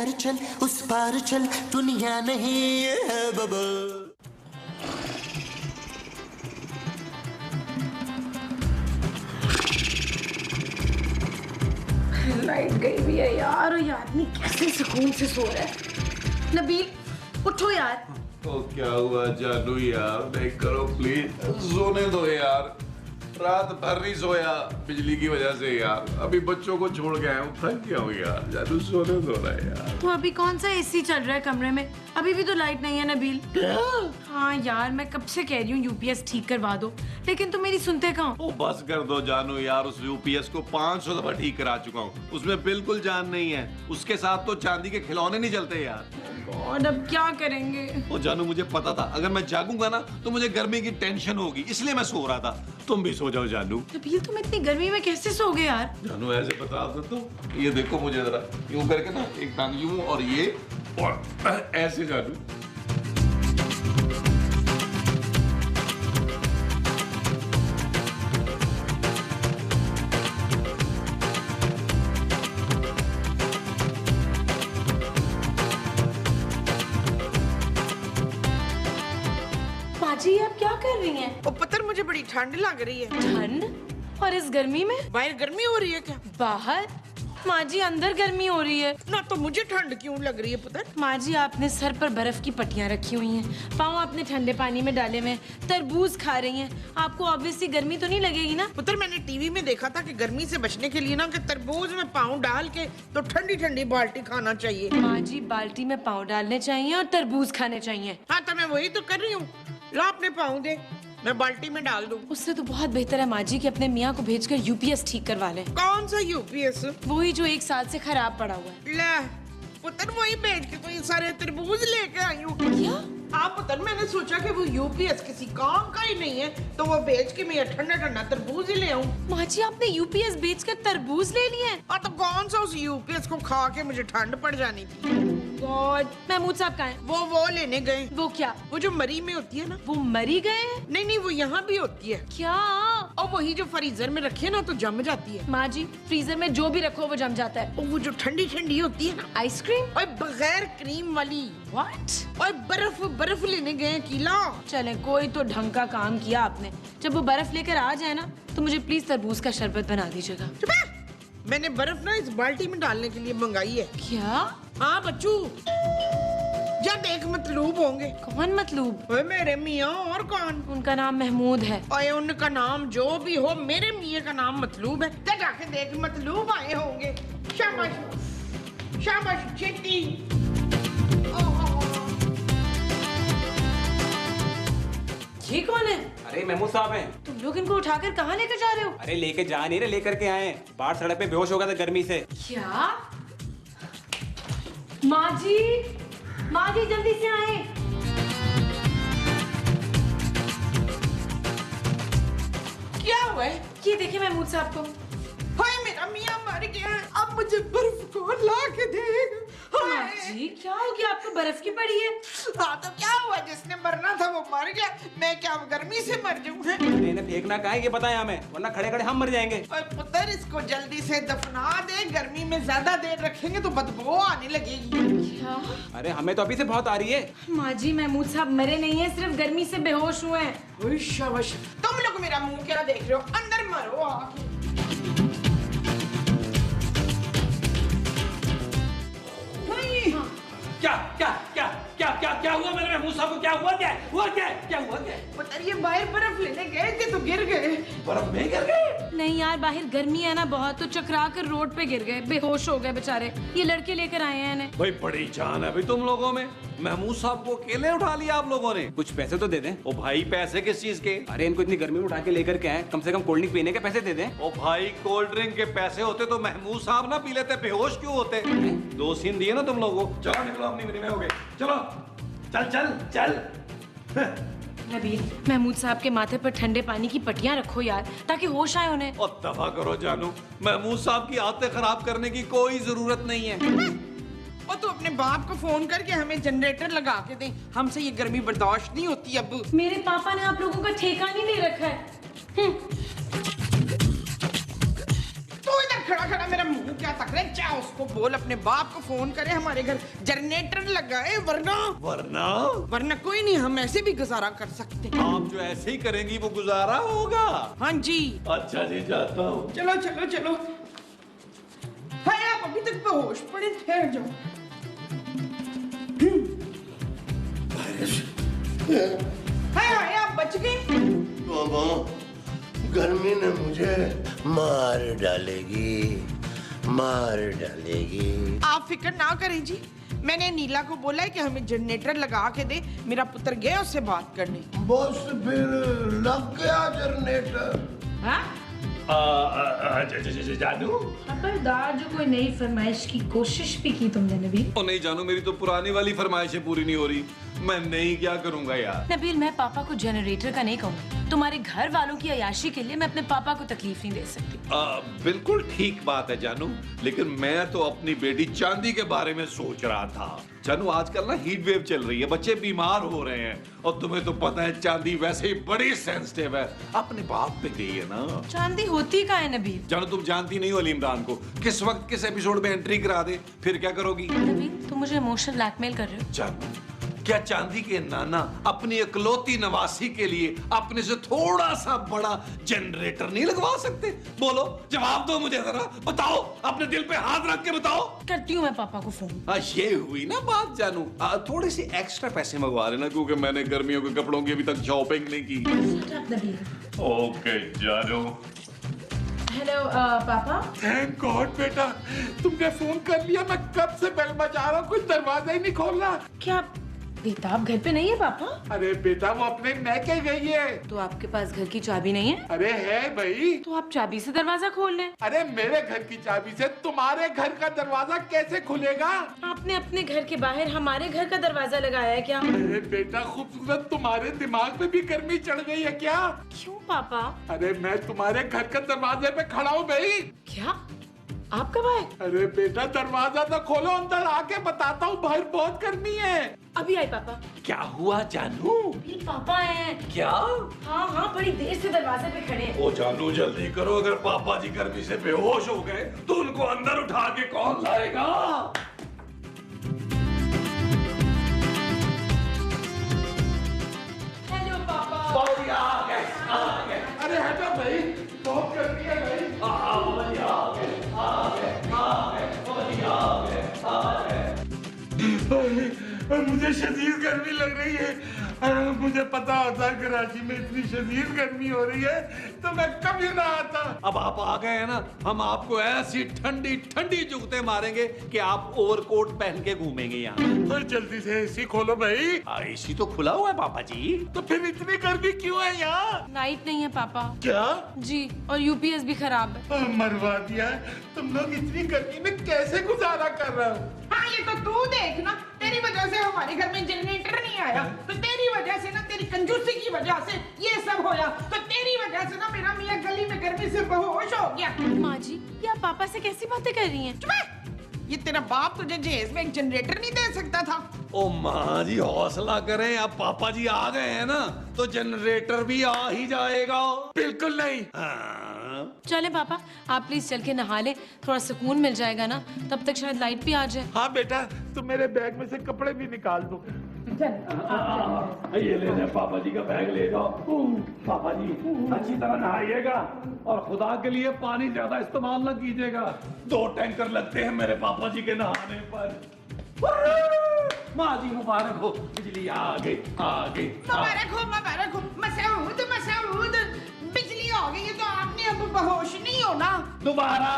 पार चल, उस पार चल, दुनिया नहीं है बबल। लाइट गई भी है यार, और ये आदमी कैसे सुकून से सो रहा है। नबील उठो यार। तो क्या हुआ जानू यार, नहीं करो प्लीज, सोने दो यार। रात भर नहीं सोया बिजली की वजह से यार, अभी बच्चों को छोड़ के आया हूँ, थक गया हूँ यार। जानू सोने दो ना यार। तो अभी कौन सा एसी चल रहा है कमरे में? अभी भी तो लाइट नहीं है नबील। हाँ यार, मैं कब से कह रही हूँ यूपीएस ठीक करवा दो, लेकिन तुम मेरी सुनते कहाँ? ओ बस कर दो जानू यार, उस यूपीएस को 500 दफा ठीक करा चुका हूँ, उसमें बिल्कुल जान नहीं है। उसके साथ तो चांदी के खिलौने नहीं चलते यार। और अब क्या करेंगे? ओ जानू मुझे पता था अगर मैं जागूंगा ना तो मुझे गर्मी की टेंशन होगी, इसलिए मैं सो रहा था। तुम भी सो जाओ जानू। नबील तुम इतनी गर्मी में कैसे सोगे यार? जानू ऐसे बता दो तो, ये देखो मुझे जरा यूं करके ना, एक टांग यूं और ये और ऐसे जानू। बाजी आप क्या कर रही हैं? ओ पत्थर, मुझे बड़ी ठंड लग रही है। ठंड? और इस गर्मी में? बाहर गर्मी हो रही है क्या? बाहर? माँ जी अंदर गर्मी हो रही है ना, तो मुझे ठंड क्यों लग रही है पुत्र? माँ जी आपने सर पर बर्फ की पट्टियां रखी हुई हैं, पाँव आपने ठंडे पानी में डाले हुए हैं, तरबूज खा रही हैं, आपको ऑब्वियसली गर्मी तो नहीं लगेगी ना? पुत्र मैंने टीवी में देखा था कि गर्मी से बचने के लिए ना कि तरबूज में पाँव डाल के तो ठंडी ठंडी बाल्टी खाना चाहिए। माँ जी बाल्टी में पाँव डालने चाहिए और तरबूज खाने चाहिए। हाँ तो मैं वही तो कर रही हूँ। ला अपने पाँव दे, मैं बाल्टी में डाल दूँ। उससे तो बहुत बेहतर है माँ जी कि अपने मियाँ को भेजकर यूपीएस ठीक करवा लें। कौन सा यूपीएस? वही जो 1 साल से खराब पड़ा हुआ है। ले पुत्र, वही बेच के तो ये सारे तरबूज लेके आई हूँ। क्या? हाँ पुत्र, मैंने सोचा कि वो यूपीएस किसी काम का ही नहीं है, तो वो बेच के मैं ठंडा ठंडा तरबूज ही ले आऊँ। माँ जी आपने यूपीएस बेचकर तरबूज ले लिए हैं? और तो कौन सा उस यूपीएस को खा के मुझे ठंड पड़ जानी थी। गॉड, महमूद साहब कहाँ हैं? वो लेने गए। वो क्या? वो जो मरी में होती है ना। वो मरी गए हैं? नहीं नहीं, वो यहाँ भी होती है। क्या? और वही जो फ्रीजर में रखे ना तो जम जाती है। माँ जी फ्रीजर में जो भी रखो वो जम जाता है। और वो जो ठंडी ठंडी होती है ना, आइसक्रीम? और बगैर क्रीम वाली। व्हाट? और बर्फ लेने गए किला। चले कोई तो ढंग का काम किया आपने। जब वो बर्फ लेकर आ जाए ना तो मुझे प्लीज तरबूज का शरबत बना दीजिएगा। चुप है। मैंने बर्फ ना इस बाल्टी में डालने के लिए मंगाई है। क्या? हाँ बच्चू, जा देख, मतलूब होंगे। कौन मतलूब? ओए मेरे मियाँ, और कौन? उनका नाम महमूद है। ओए उनका नाम जो भी हो, मेरे मियाँ का नाम मतलूब है। जा जाके देख, मतलूब आए होंगे। शाबाश शाबाश चेटी। ये कौन है? अरे महमूद साहब हैं। तुम लोग इनको उठाकर कहाँ लेकर जा रहे हो? अरे लेके जा नहीं रहे, लेकर के आए हैं। बाहर सड़क पे बेहोश हो गया था गर्मी से। क्या? माँ जी जल्दी से आए। क्या हुआ है? ये देखिए महमूद साहब को। हाय मेरा मियाँ मर गया है, अब मुझे बर्फ को ला के दे। माँ जी क्या हो गया, आपको बर्फ की पड़ी है? हाँ तो क्या हुआ, जिसने मरना था वो मर गया, मैं क्या गर्मी से मर जाऊँ? इन्हें फेंकना कहाँ है ये बताएं हमें, वरना खड़े खड़े हम मर जाएंगे। ओए पुत्र, इसको जल्दी से दफना दे, गर्मी में ज्यादा देर रखेंगे तो बदबू आने लगेगी। क्या? अरे हमें तो अभी से बहुत आ रही है। माँ जी महमूद साहब मरे नहीं है, सिर्फ गर्मी से बेहोश हुए हैं। ओए शाबाश, तुम लोग मेरा मुंह क्या देख रहे हो, अंदर मरो आके। क्या क्या क्या क्या क्या क्या हुआ मेरे महमूद साहब को? क्या हुआ? क्या हुआ? क्या हुआ? पुत्र ये बाहर बर्फ लेने गए थे तो गिर गए। बर्फ में गिर गए? नहीं यार, बाहर गर्मी है ना बहुत, तो चकरा कर रोड पे गिर गए, बेहोश हो गए बेचारे। ये लड़के लेकर आए हैं इन्हें। भाई बड़ी जान है भाई तुम लोगों में। महमूद साहब को अकेले उठा लिया आप लोगों ने? कुछ पैसे तो दे दें। ओ भाई पैसे किस चीज के? अरे इनको इतनी गर्मी में उठा के लेकर के आए, कम से कम कोल्ड ड्रिंक पीने के पैसे दे दें। ओ भाई कोल्ड ड्रिंक के पैसे होते तो महमूद साहब ना पी लेते, बेहोश क्यों होते? 2 सीन दिए ना तुम लोगों को। चलो निकलो अपनी मिनी में हो गए, चलो चल चल चल। नबील महमूद साहब के माथे पर ठंडे पानी की पट्टियां रखो यार, ताकि होश आए उन्हें। और दफा करो जानू, महमूद साहब की आदतें खराब करने की कोई जरूरत नहीं है। और तू अपने बाप को फोन करके हमें जनरेटर लगा के दे, हमसे ये गर्मी बर्दाश्त नहीं होती अब। मेरे पापा ने आप लोगों का ठेका नहीं ले रखा है। तू इधर खड़ा खड़ा मेरा मुंह क्या तक रहा है? जा उसको बोल अपने बाप को फोन करे हमारे घर जनरेटर लगाए, वरना कोई नहीं, हम ऐसे भी गुजारा कर सकते। आप जो ऐसे ही करेंगी वो गुजारा होगा। हाँ जी। अच्छा जी, जाता हूँ। चलो चलो चलो। हाय, आप अभी तक बेहोश पड़े, ठहर जाओ। हाय हाय, आप बच गए। बाबा, गर्मी ने मुझे मार डालेगी। आप फिक्र ना करें जी, मैंने नीला को बोला है कि हमें जनरेटर लगा के दे। मेरा पुत्र गया उससे बात करने। बस फिर लग गया जनरेटर। हाँ? जानू, खबरदार, जो कोई नई फरमाइश की कोशिश भी की तुमने नबील। ओ नहीं जानू, मेरी तो पुरानी वाली फरमाइशें पूरी नहीं हो रही। मैं नहीं क्या करूंगा यार। नबील, मैं पापा को जनरेटर का नहीं कहूँगी। तुम्हारे घर वालों की अयाशी के लिए मैं अपने पापा को तकलीफ नहीं दे सकती। बिल्कुल ठीक बात है जानू, लेकिन मैं तो अपनी बेटी चांदी के बारे में सोच रहा था। जानू, आजकल ना हीट वेव चल रही है, बच्चे बीमार हो रहे हैं, और तुम्हें तो पता है चांदी वैसे ही बड़ी सेंसिटिव है। अपने बाप पे गई है ना। चांदी होती का है नबील? जानू, तुम जानती नहीं हो अली इमरान को, किस वक्त किस एपिसोड में एंट्री करा दे, फिर क्या करोगी? नबील, तुम मुझे इमोशनल ब्लैकमेल कर रहे हो। जानू, क्या चांदी के नाना अपनी इकलौती नवासी के लिए अपने से थोड़ा सा बड़ा जनरेटर नहीं लगवा सकते? बोलो, जवाब दो मुझे जरा, बताओ, अपने दिल पे हाथ रख के बताओ। करती हूँ मैं पापा को फोन। ये हुई ना बात जानू। थोड़े से एक्स्ट्रा पैसे मंगवा लेना, क्योंकि मैंने गर्मियों के कपड़ों की अभी तक शॉपिंग नहीं की। नबील। ओके जानू। हेलो पापा। थैंक गॉड बेटा, तुमने फोन कर लिया। मैं कब से बेल बजा रहा हूँ, कोई दरवाजा ही नहीं खोल रहा। क्या बेताब घर पे नहीं है पापा? अरे बेटा, वो अपने मैके गई है। तो आपके पास घर की चाबी नहीं है? अरे है भाई। तो आप चाबी से दरवाजा खोल लें। अरे मेरे घर की चाबी से तुम्हारे घर का दरवाजा कैसे खुलेगा? आपने अपने घर के बाहर हमारे घर का दरवाजा लगाया है क्या? अरे बेटा खूबसूरत, तुम्हारे दिमाग में भी गर्मी चढ़ गई है क्या? क्यों पापा? अरे मैं तुम्हारे घर के दरवाजे पे खड़ा हूँ भाई। क्या आप कब आए? अरे बेटा दरवाजा तो खोलो, अंदर आके बताता हूँ, बाहर बहुत गर्मी है। अभी आई पापा। क्या हुआ जानू? ये पापा आए हैं। क्या? हाँ हाँ, बड़ी देर से दरवाजे पे खड़े हैं। ओ जानू, जल्दी करो, अगर पापा जी गर्मी से बेहोश हो गए तो उनको अंदर उठा के कौन लाएगा? हेलो पापा। आ गए। अरे हटो भाई, बहुत गर्मी है भाई। मुझे शदीद गर्मी लग रही है। मुझे पता होता कराची में इतनी शदीद गर्मी हो रही है तो मैं कभी ना आता। अब आप आ गए हैं ना, हम आपको ऐसी ठंडी ठंडी जुगते मारेंगे कि आप ओवरकोट पहन के घूमेंगे यहाँ। तो जल्दी से एसी खोलो भाई। एसी तो खुला हुआ है पापा जी। तो फिर इतनी गर्मी क्यों है यहाँ? लाइट नहीं है पापा। क्या? जी, और यूपीएस भी खराब है। मरवा दिया। तुम लोग इतनी गर्मी में कैसे गुजारा कर रहे हो? हाँ, ये तो तू देख ना, तेरी वजह से हमारे घर में जनरेटर नहीं आया, तो तेरी वजह से ना, तेरी कंजूसी की वजह से ये सब होया, तो तेरी वजह से ना मेरा मियाँ गली में गर्मी से बेहोश हो गया। माँ जी, ये आप पापा से कैसी बातें कर रही हैं? चुप है। ये तेरा बाप तुझे जहेज में एक जनरेटर नहीं दे सकता था? ओ माँ जी, हौसला करें, अब पापा जी आ गए हैं ना तो जनरेटर भी आ ही जाएगा। बिल्कुल नहीं। चले पापा, आप प्लीज चल के नहा ले, थोड़ा सुकून मिल जाएगा ना, तब तक शायद लाइट भी आ जाए। हाँ बेटा, तुम मेरे बैग में से कपड़े भी निकाल दो। ये ले जाओ, पापा जी का बैग ले जाओ। पापा जी अच्छी तरह नहाइएगा, और खुदा के लिए पानी ज्यादा इस्तेमाल न कीजिएगा। 2 टैंकर लगते हैं मेरे पापा जी के नहाने पर। माँ जी मुबारक हो, बिजली आ गई, आ गई। मुबारक हो, मसऊद, बिजली आ गई है तो आपने अब बेहोश नहीं होना दोबारा।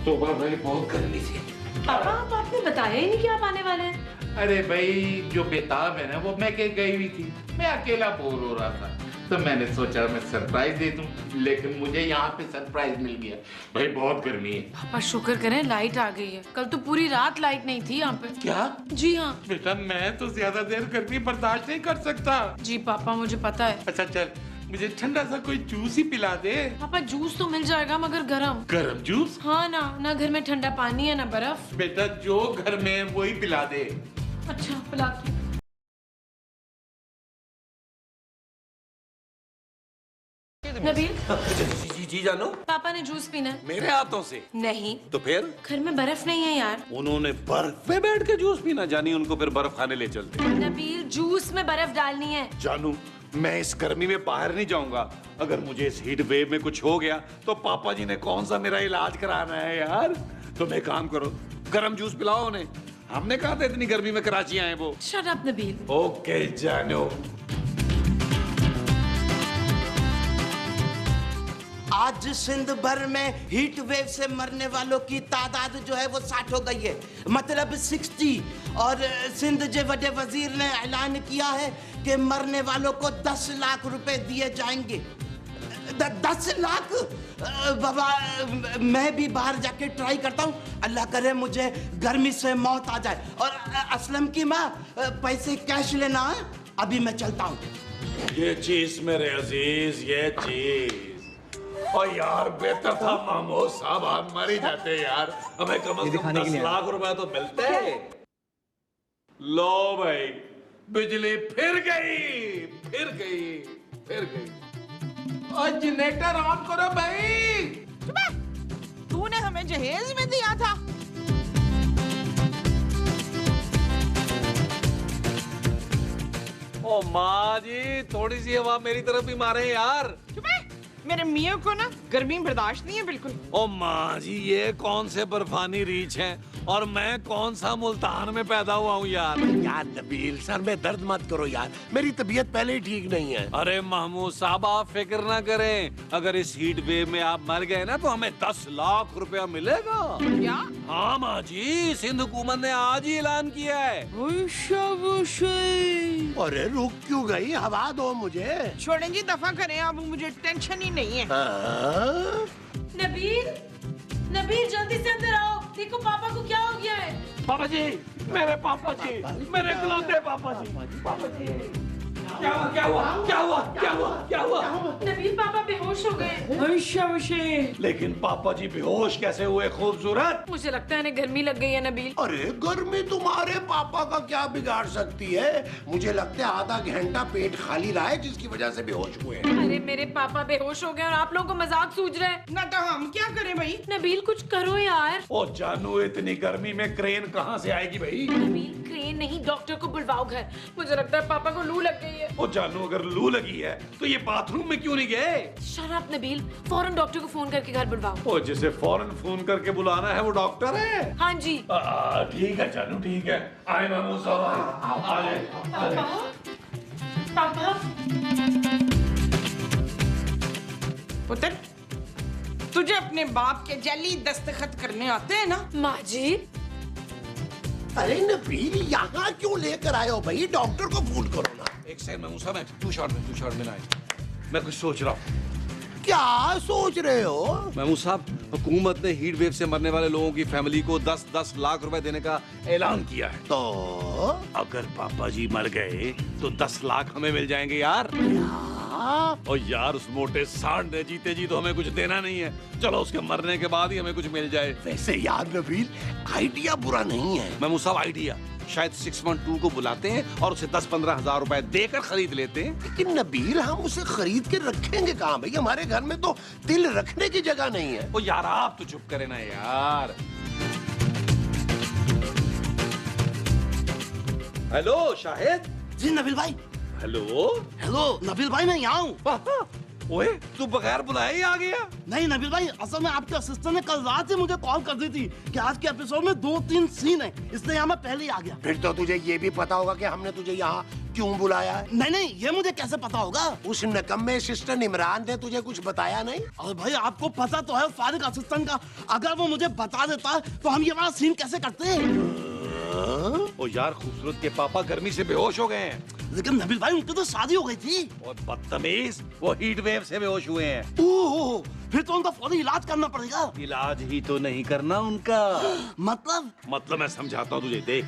तो भाई बहुत गर्मी थी। पापा, आपने बताया ही नहीं कि आप आने वाले हैं। अरे भाई, जो बेताब है ना वो मैं के गई हुई थी, मैं अकेला बोर हो रहा था, तो मैंने सोचा मैं सरप्राइज दे दूं, लेकिन मुझे यहाँ पे सरप्राइज मिल गया। भाई बहुत गर्मी है। पापा शुक्र करें लाइट आ गई है, कल तो पूरी रात लाइट नहीं थी यहाँ पे। क्या? जी हाँ। बेटा मैं तो ज्यादा देर गर्मी बर्दाश्त नहीं कर सकता। जी पापा, मुझे पता है। अच्छा चल, मुझे ठंडा सा कोई जूस ही पिला दे। पापा जूस तो मिल जाएगा, मगर गरम। गरम जूस? हाँ ना घर में ठंडा पानी है ना बर्फ। बेटा जो घर में है वही पिला दे। अच्छा, पिलाती हूँ। नबील, जी जानू, पापा ने जूस पीना है। मेरे हाथों से? नहीं, तो फिर घर में बर्फ नहीं है यार। उन्होंने बर्फ में बैठ के जूस पीना, जानी उनको फिर बर्फ खाने ले चलते। नबील, जूस में बर्फ डालनी है। जानू, मैं इस गर्मी में बाहर नहीं जाऊंगा। अगर मुझे इस हीट वेव में कुछ हो गया तो पापा जी ने कौन सा मेरा इलाज कराना है यार। तुम एक काम करो, गरम जूस पिलाओ उन्हें। हमने कहा था इतनी गर्मी में कराची आए वो। Shut up Nabeel. ओके जानू। आज सिंध भर में हीट वेव से मरने वालों की तादाद जो है वो 60 हो गई है, मतलब 60। और सिंध के वडे वजीर ने ऐलान किया है कि मरने वालों को 10 लाख रुपए दिए जाएंगे। 10 लाख? बाबा, मैं भी बाहर जाके ट्राई करता हूँ, अल्लाह करे मुझे गर्मी से मौत आ जाए। और असलम की माँ, पैसे कैश लेना है, अभी मैं चलता हूँ। ये चीज मेरे अजीज, ये चीज। और यार बेहतर था मामू साहब, हम मर ही जाते यार। हमें कम से कम 10 लाख रुपए तो मिलते। लो भाई, बिजली फिर गई, फिर गई, फिर गई। और जनरेटर ऑन करो भाई। तूने हमें जहेज में दिया था। ओ माँ जी, थोड़ी सी हवा मेरी तरफ भी मारे यार। मेरे मियाँ को ना गर्मी बर्दाश्त नहीं है बिल्कुल। ओ माँ जी, ये कौन से बर्फानी रीच हैं और मैं कौन सा मुल्तान में पैदा हुआ हूँ यार। यार नबील, सर में दर्द मत करो यार, मेरी तबीयत पहले ही ठीक नहीं है। अरे महमूद साहब, आप फिक्र ना करें। अगर इस हीट वेव में आप मर गए ना तो हमें 10 लाख रुपया मिलेगा। क्या? हाँ माँ जी, सिंध हुकूमत ने आज ही ऐलान किया है। अरे रुक क्यों गई, हवा दो मुझे। छोड़ें जी, दफा करें, अब मुझे टेंशन ही नहीं है। नबील, नबील जल्दी से अंदर आओ, देखो पापा को क्या हो गया है। पापा जी, मेरे पापा जी, मेरे इकलौते पापा जी, पापा जी। क्या हुआ, क्या हुआ, क्या हुआ, क्या हुआ, क्या हुआ? नबील, पापा बेहोश हो गए। लेकिन पापा जी बेहोश कैसे हुए खूबसूरत? मुझे लगता है इन्हें गर्मी लग गई है नबील। अरे गर्मी तुम्हारे पापा का क्या बिगाड़ सकती है? मुझे लगता है आधा घंटा पेट खाली रहा है जिसकी वजह से बेहोश हुए। अरे मेरे पापा बेहोश हो गए और आप लोगों को मजाक सूझ रहा है। ना तो हम क्या करें भाई? नबील, कुछ करो यार। ओ जानू, इतनी गर्मी में क्रेन कहाँ से आएगी भाई? नबील, क्रेन नहीं, डॉक्टर को बुलवाओ घर। मुझे लगता है पापा को लू लग गई है। ओ जानू, अगर लू लगी है तो ये बाथरूम में क्यों नहीं गए? शट अप नबील, फौरन डॉक्टर को फोन करके घर बुलवाओ। ओ, जिसे फौरन फोन करके बुलाना है वो डॉक्टर है। हाँ जी। ठीक है जानू, ठीक है। आए महमूद साहब, आ जाए। पापा, पुत्र, तुझे अपने बाप के जली दस्तखत करने आते हैं ना? माँ जी। अरे नबील, यहाँ क्यों लेकर आए हो भाई? डॉक्टर को फोन करो ना। एक सेकंड महमूद साहब, तू शॉर्ट में ना आए। मैं कुछ सोच रहा हूँ। क्या सोच रहे हो? महमूद साहब, हुकूमत ने हीट वेव से मरने वाले लोगों की फैमिली को 10-10 लाख रुपए देने का ऐलान किया है। तो अगर पापा जी मर गए तो 10 लाख हमें मिल जाएंगे यार। और यार, उस मोटे सांड ने जीते जी तो हमें कुछ देना नहीं है। चलो उसके मरने के बाद ही हमें कुछ मिल जाए। वैसे यार नबील, आइडिया बुरा नहीं है। महमूद साहब, आइडिया शायद 612 को बुलाते हैं और उसे 10-15 हजार रुपए देकर खरीद लेते हैं। लेकिन नबील, हम उसे खरीद के रखेंगे कहाँ भाई? हमारे घर में तो तिल रखने की जगह नहीं है। ओ यार, आप तो चुप करें ना यार। हेलो शाहिद। जी नबील भाई। हेलो। हेलो नबील भाई, मैं यहाँ हूँ। ओए, तू बगैर बुलाए ही आ गया? नहीं नबील भाई, असल में आपके असिस्टेंट ने कल रात से मुझे कॉल कर दी थी कि आज के एपिसोड में 2-3 सीन है, इसलिए यहाँ मैं पहले ही आ गया। फिर तो तुझे ये भी पता होगा कि हमने तुझे यहाँ क्यों बुलाया है। नहीं, ये मुझे कैसे पता होगा? उस नकम्मे सिस्टर इमरान ने तुझे कुछ बताया नहीं? अरे भाई, आपको पता तो है फारिग असिस्टेंट का, अगर वो मुझे बता देता तो हम ये वाला सीन कैसे करते? ओ यार, खूबसूरत के पापा गर्मी से बेहोश हो गए हैं। लेकिन नबील भाई, उनकी तो शादी हो गई थी। और बदतमीज, वो हीट वेव से बेहोश हुए हैं। ओह, फिर तो उनका फौरी इलाज करना पड़ेगा। इलाज ही तो नहीं करना उनका। मतलब मैं समझाता हूँ तुझे, देख।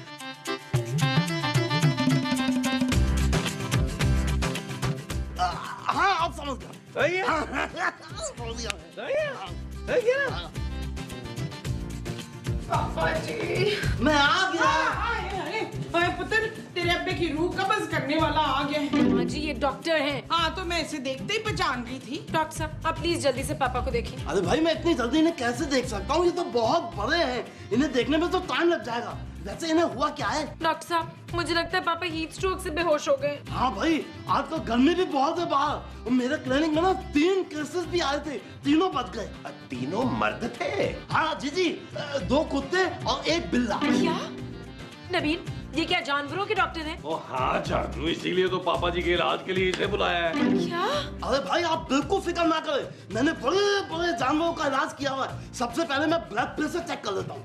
हाँ, आप समझ गए। सही है? सही है? पापा जी, मैं आ गया। पुत्र, तेरे अब्बे की रूह कब्ज करने वाला आ गया है। माँ जी, ये डॉक्टर हैं। हाँ हाँ तो मैं इसे देखते ही पहचान गई थी। डॉक्टर साहब आप प्लीज जल्दी से पापा को देखिए। अरे भाई मैं इतनी जल्दी इन्हें कैसे देख सकता हूँ, ये तो बहुत बड़े हैं, इन्हें देखने में तो टाइम लग जाएगा। वैसे इन्हें हुआ क्या है? डॉक्टर साहब मुझे लगता है पापा हीट स्ट्रोक से बेहोश हो गए। हाँ भाई आज तो गर्मी भी बहुत है बाहर, और मेरे क्लिनिक में ना 3 केसेस भी आए थे, तीनों बच गए। तीनों मर्द थे? हाँ जी, 2 कुत्ते और 1 बिल्ला। क्या नबील, ये क्या जानवरों के डॉक्टर हैं? ओ हाँ जानू, इसीलिए तो पापा जी के इलाज के लिए इसे बुलाया है। क्या? अरे भाई आप बिल्कुल फिक्र ना करें, मैंने बड़े बड़े जानवरों का इलाज किया हुआ है। सबसे पहले मैं ब्लड प्रेशर चेक कर लेता हूँ।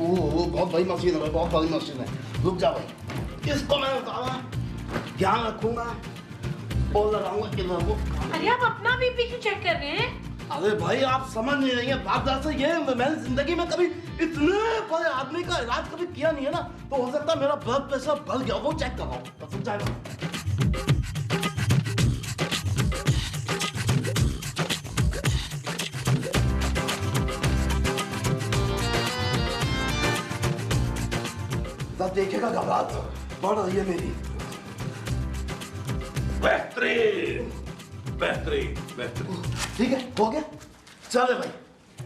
ओह बहुत बड़ी मशीन है, बहुत बड़ी मशीन है। रुक जा भाई, इसको मैं उतारा, ध्यान रखूंगा और लगाऊंगा किधर को। अरे आप अपना बीपी क्यों चेक कर रहे हैं? अरे भाई आप समझ नहीं रही हैं, बात दरअसल ये है, मैंने जिंदगी में कभी इतने बड़े आदमी का इलाज कभी किया नहीं है ना, तो हो सकता है मेरा ब्लड प्रेशर बढ़ गया, वो चेक करवाओ तो समझ जाएगा। तब देखेगा घबराहट बढ़ रही है मेरी। बेहतरीन बेहतरीन बेहतरीन। ठीक है हो गया, चले भाई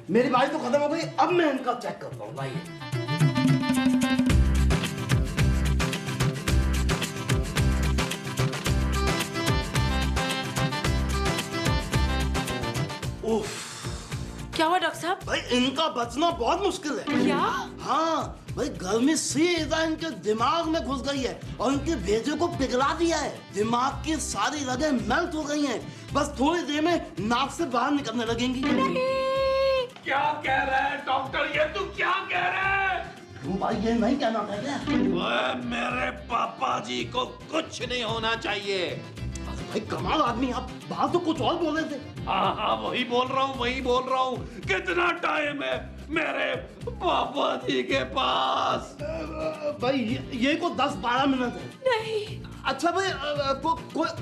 मेरी बारी तो खत्म हो गई, अब मैं इनका चेक करता हूँ भाई। उफ, क्या हुआ डॉक्टर साहब? भाई इनका बचना बहुत मुश्किल है। क्या? हाँ भाई गर्मी सीधा इनके दिमाग में घुस गई है और इनके भेजे को पिघला दिया है। दिमाग की सारी रगें मेल्ट हो गई हैं, बस थोड़ी देर में नाक से बाहर निकलने लगेंगी। क्या कह रहा है डॉक्टर, ये तू क्या कह रहा है? तुम भाई ये नहीं कहना था क्या? मेरे पापा जी को कुछ नहीं होना चाहिए। अरे भाई कमाल आदमी, आप बात तो कुछ और बोल रहे थे। हाँ हाँ वही बोल रहा हूँ, वही बोल रहा हूँ। कितना टाइम है मेरे पापा जी के पास? भाई ये को 10-12 मिनट है। नहीं। अच्छा भाई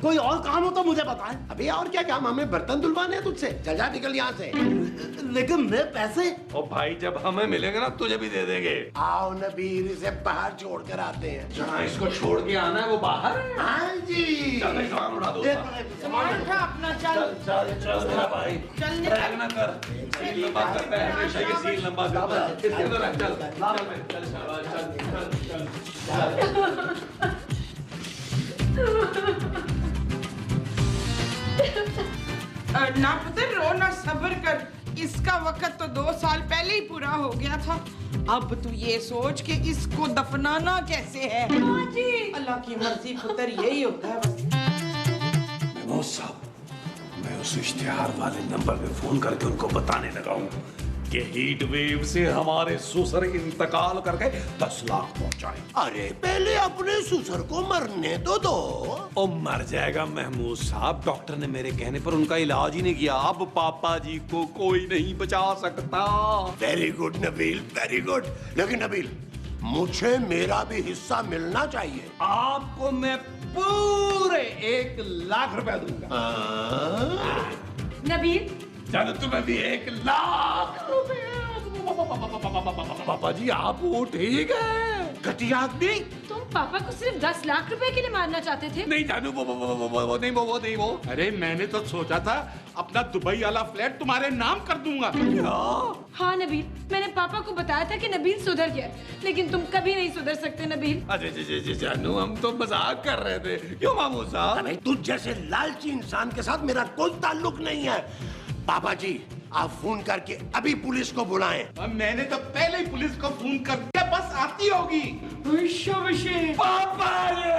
कोई और काम हो तो मुझे बताएं। अभी और क्या काम, हमें बर्तन धुलवाने हैं तुझसे। चल जा निकल यहाँ से। लेकिन मेरे पैसे? और भाई जब हमें मिलेंगे ना तुझे भी दे देंगे। आओ नबीर, इसे बाहर छोड़ कर आते हैं। जहाँ इसको छोड़ के आना है वो बाहर है। हाँ जी। चल भाई सामान उड़ा दो। सामान उठा अपना, चल चल चल मेरा भाई, चल ट्रैक ना कर। सील लंबा करता है हमेशा, ये सील लंबा करता है। इसके अंदर रख, चल चल चल चल। ना पुत्र रो ना, सब्र कर। इसका वक्त तो 2 साल पहले ही पूरा हो गया था। अब तू ये सोच कि इसको दफनाना कैसे है। जी अल्लाह की मर्जी पुत्र, यही होता है बस। महमूद साहब, मैं उस इश्तिहार वाले नंबर पे फोन करके उनको बताने लगा हूँ कि हीट वेव से हमारे ससुर इंतकाल करके 10 लाख पहुंचाए। अरे पहले अपने ससुर को मरने तो दो। ओ मर जाएगा महमूद साहब, डॉक्टर ने मेरे कहने पर उनका इलाज ही नहीं किया। अब पापा जी को कोई नहीं बचा सकता। Very good Nabeel, very good. लेकिन नबील मुझे मेरा भी हिस्सा मिलना चाहिए। आपको मैं पूरे 1 लाख रुपए दूंगा। नबील चलो तुम्हें भी 1 लाख रुपए। पापा जी आप वो ठीक है? घटिया आदमी। तुम पापा को सिर्फ 10 लाख रुपए के लिए मारना चाहते थे? नहीं जानू, वो नहीं। अरे मैंने तो सोचा था अपना दुबई वाला फ्लैट तुम्हारे नाम कर दूंगा। क्या? हाँ नबील, मैंने पापा को बताया था कि नबील सुधर गया, लेकिन तुम कभी नहीं सुधर सकते नबील। अरे जी जानू, हम तो मजाक कर रहे थे। क्यों मामू साहब? अरे तुझ जैसे लालची इंसान के साथ मेरा कोई ताल्लुक नहीं है। पापा जी आप फोन करके अभी पुलिस को बुलाएं। अब मैंने तो पहले ही पुलिस को फोन कर दिया, बस आती होगी। पापा जी